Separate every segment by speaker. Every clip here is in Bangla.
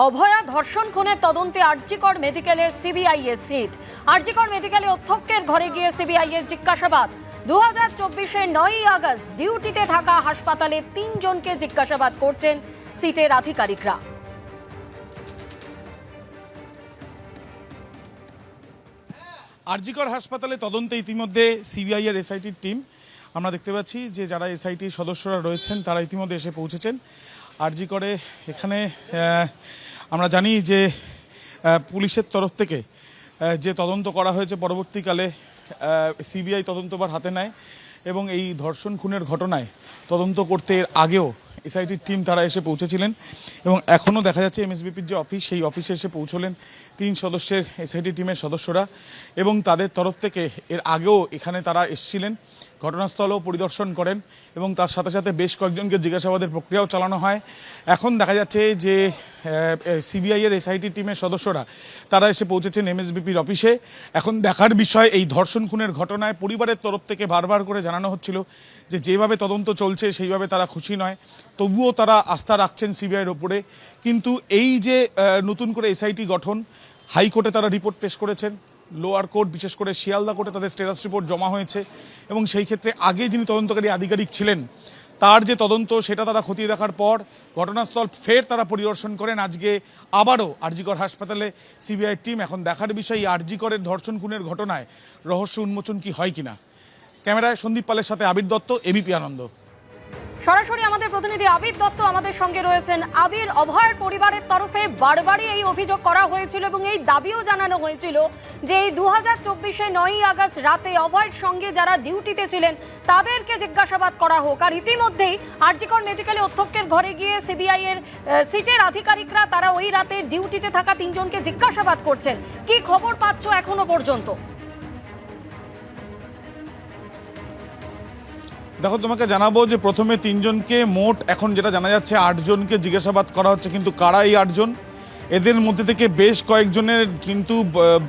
Speaker 1: অভয়া ধর্ষণ খুনের তদন্তে আরজিকর মেডিকেলের সিবিআই এর সিট। আরজিকর মেডিকেলে অধ্যক্ষের ঘরে গিয়ে সিবিআই এর জিজ্ঞাসাবাদ। 2024-এর 9ই আগস্ট ডিউটিতে থাকা হাসপাতালে 3 জনকে জিজ্ঞাসাবাদ করছেন সিটের আধিকারিকরা।
Speaker 2: আরজিকর হাসপাতালে তদন্তে ইতিমধ্যে সিবিআই এর এসআইটির টিম আমরা দেখতে পাচ্ছি যে যারা এসআইটির সদস্যরা রয়েছেন তারা ইতিমধ্যে এসে পৌঁছেছেন আরজিকরে। এখানে আমরা জানি যে পুলিশের তরফ থেকে যে তদন্ত করা হয়েছে পরবর্তীকালে সিবিআই তদন্তভার হাতে নেয় এবং এই ধর্ষণ খুনের ঘটনায় তদন্ত করতে এর আগেও এসআইটির টিম তারা এসে পৌঁছেছিলেন এবং এখনও দেখা যাচ্ছে এমএসবিপির যে অফিস সেই অফিসে এসে পৌঁছলেন 3 সদস্যের এসআইটি টিমের সদস্যরা এবং তাদের তরফ থেকে এর আগেও এখানে তারা এসেছিলেন, ঘটনাস্থলও পরিদর্শন করেন এবং তার সাথে সাথে বেশ কয়েকজনকে জিজ্ঞাসাবাদের প্রক্রিয়াও চালানো হয়। এখন দেখা যাচ্ছে যে সিবিআই এর এসআইটি টিমের সদস্যরা তারা এসে পৌঁছেছেন এমএসবিপির অফিসে। এখন দেখার বিষয় এই ধর্ষণ খুনের ঘটনায় পরিবারের তরফ থেকে বারবার করে জানানো হচ্ছিল যে যেভাবে তদন্ত চলছে সেইভাবে তারা খুশি নয়, তবুও তারা আস্থা রাখছেন সিবিআইয়ের ওপরে। কিন্তু এই যে নতুন করে এসআইটি গঠন, হাইকোর্টে তারা রিপোর্ট পেশ করেছেন, লোয়ার কোর্ট বিশেষ করে শিয়ালদা কোর্টে তাদের স্ট্যাটাস রিপোর্ট জমা হয়েছে এবং সেই ক্ষেত্রে আগে যিনি তদন্তকারী আধিকারিক ছিলেন তার যে তদন্ত সেটা তারা খতিয়ে দেখার পর ঘটনাস্থল ফের তারা পরিদর্শন করেন। আজকে আবারও আরজিকর হাসপাতালে সিবিআই টিম। এখন দেখার বিষয় এই আরজিকরের ধর্ষণ খুনের ঘটনায় রহস্য উন্মোচন কি হয় কিনা। ক্যামেরায় সন্দীপ পালের সাথে আবির দত্ত, এবিপি আনন্দ।
Speaker 1: সরাসরি আমাদের প্রতিনিধি আবির দত্ত আমাদের সঙ্গে রয়েছেন। আবির, অভয়ের পরিবারের তরফে বারবারই এই অভিযোগ করা হয়েছিল এবং এই দাবিও জানানো হয়েছিল যে এই 2024-এর 9ই আগস্ট রাতে অভয়ের সঙ্গে যারা ডিউটিতে ছিলেন তাদেরকে জিজ্ঞাসাবাদ করা হোক। আর ইতিমধ্যেই আরজিকর মেডিকেলে অধ্যক্ষের ঘরে গিয়ে সিবিআই এর সিটের আধিকারিকরা তারা ওই রাতে ডিউটিতে থাকা 3 জনকে জিজ্ঞাসাবাদ করছেন। কি খবর পাচ্ছ এখনো পর্যন্ত?
Speaker 2: দেখো, তোমাকে জানাবো যে প্রথমে 3 জনকে, মোট এখন যেটা জানা যাচ্ছে 8 জনকে জিজ্ঞাসাবাদ করা হচ্ছে। কিন্তু কারা এই 8 জন? এদের মধ্যে থেকে বেশ কয়েকজনের কিন্তু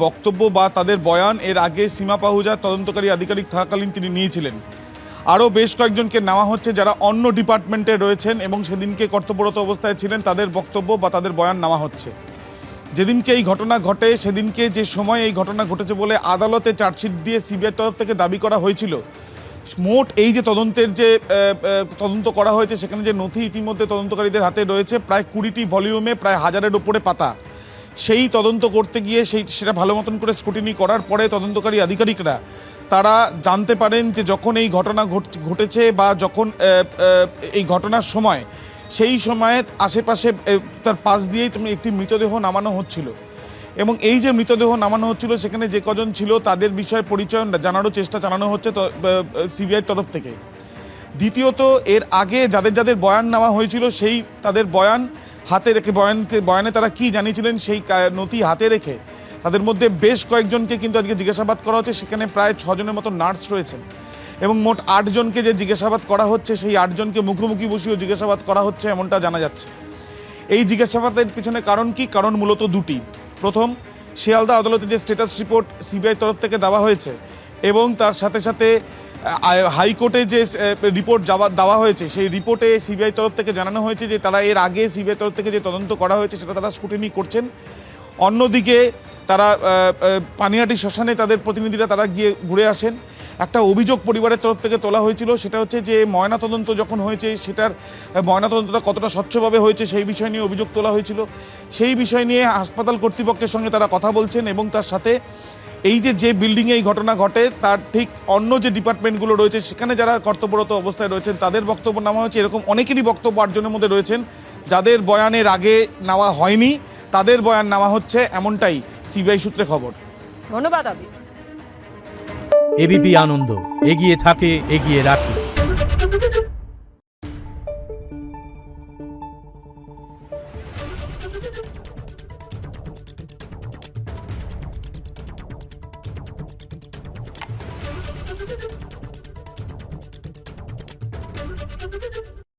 Speaker 2: বক্তব্য বা তাদের বয়ান এর আগে সীমা পাহুজা তদন্তকারী আধিকারিক থাকাকালীন তিনি নিয়েছিলেন। আরও বেশ কয়েকজনকে নেওয়া হচ্ছে যারা অন্য ডিপার্টমেন্টে রয়েছেন এবং সেদিনকে কর্তব্যরত অবস্থায় ছিলেন, তাদের বক্তব্য বা তাদের বয়ান নেওয়া হচ্ছে। যেদিনকে এই ঘটনা ঘটে সেদিনকে যে সময় এই ঘটনা ঘটেছে বলে আদালতে চার্জশিট দিয়ে সিবিআই তরফ থেকে দাবি করা হয়েছিল, মোট এই যে তদন্তের যে তদন্ত করা হয়েছে সেখানে যে নথি ইতিমধ্যে তদন্তকারীদের হাতে রয়েছে প্রায় 20টি ভলিউমে, প্রায় 1000-এর উপরে পাতা। সেই তদন্ত করতে গিয়ে সেটা ভালো মতন করে স্ক্রুটিনি করার পরে তদন্তকারী আধিকারিকরা তারা জানতে পারেন যে যখন এই ঘটনা ঘটেছে বা যখন এই ঘটনার সময় সেই সময়ে আশেপাশে তার পাশ দিয়েই একটি মৃতদেহ নামানো হচ্ছিল এবং এই যে মৃতদেহ নামানো হচ্ছিল সেখানে যে কজন ছিল তাদের বিষয়ে পরিচয় জানারও চেষ্টা চালানো হচ্ছে সিবিআইয়ের তরফ থেকে। দ্বিতীয়ত, এর আগে যাদের যাদের বয়ান নেওয়া হয়েছিল সেই তাদের বয়ান হাতে রেখে বয়ানে তারা কি জানিয়েছিলেন সেই নথি হাতে রেখে তাদের মধ্যে বেশ কয়েকজনকে কিন্তু আজকে জিজ্ঞাসাবাদ করা হচ্ছে। সেখানে প্রায় 6 জনের মতো নার্স রয়েছেন এবং মোট 8 জনকে যে জিজ্ঞাসাবাদ করা হচ্ছে সেই 8 জনকে মুখোমুখি বসিয়েও জিজ্ঞাসাবাদ করা হচ্ছে এমনটা জানা যাচ্ছে। এই জিজ্ঞাসাবাদের পিছনে কারণ কি? কারণ মূলত দুটি। প্রথম, শিয়ালদা আদালতে যে স্ট্যাটাস রিপোর্ট সিবিআই তরফ থেকে দেওয়া হয়েছে এবং তার সাথে সাথে হাইকোর্টে যে রিপোর্ট দেওয়া হয়েছে সেই রিপোর্টে সিবিআই তরফ থেকে জানানো হয়েছে যে তারা এর আগে সিবিআই তরফ থেকে যে তদন্ত করা হয়েছে সেটা তারা স্ক্রুটিনি করছেন। অন্যদিকে তারা পানিহাটি শ্মশানে তাদের প্রতিনিধিরা তারা গিয়ে ঘুরে আসেন। একটা অভিযোগ পরিবারের তরফ থেকে তোলা হয়েছিল, সেটা হচ্ছে যে ময়নাতদন্ত যখন হয়েছে সেটার ময়নাতদন্তটা কতটা স্বচ্ছভাবে হয়েছে সেই বিষয় নিয়ে অভিযোগ তোলা হয়েছিল। সেই বিষয় নিয়ে হাসপাতাল কর্তৃপক্ষের সঙ্গে তারা কথা বলছেন এবং তার সাথে এই যে বিল্ডিংয়ে এই ঘটনা ঘটে তার ঠিক অন্য যে ডিপার্টমেন্টগুলো রয়েছে সেখানে যারা কর্তব্যরত অবস্থায় রয়েছেন তাদের বক্তব্য নেওয়া হয়েছে। এরকম অনেকেরই বক্তব্য 8 জনের মধ্যে রয়েছেন যাদের বয়ানের আগে নেওয়া হয়নি, তাদের বয়ান নেওয়া হচ্ছে, এমনটাই সিবিআই সূত্রে খবর।
Speaker 1: ধন্যবাদ আবির।
Speaker 3: এবিপি আনন্দ, এগিয়ে থাকে, এগিয়ে রাখে।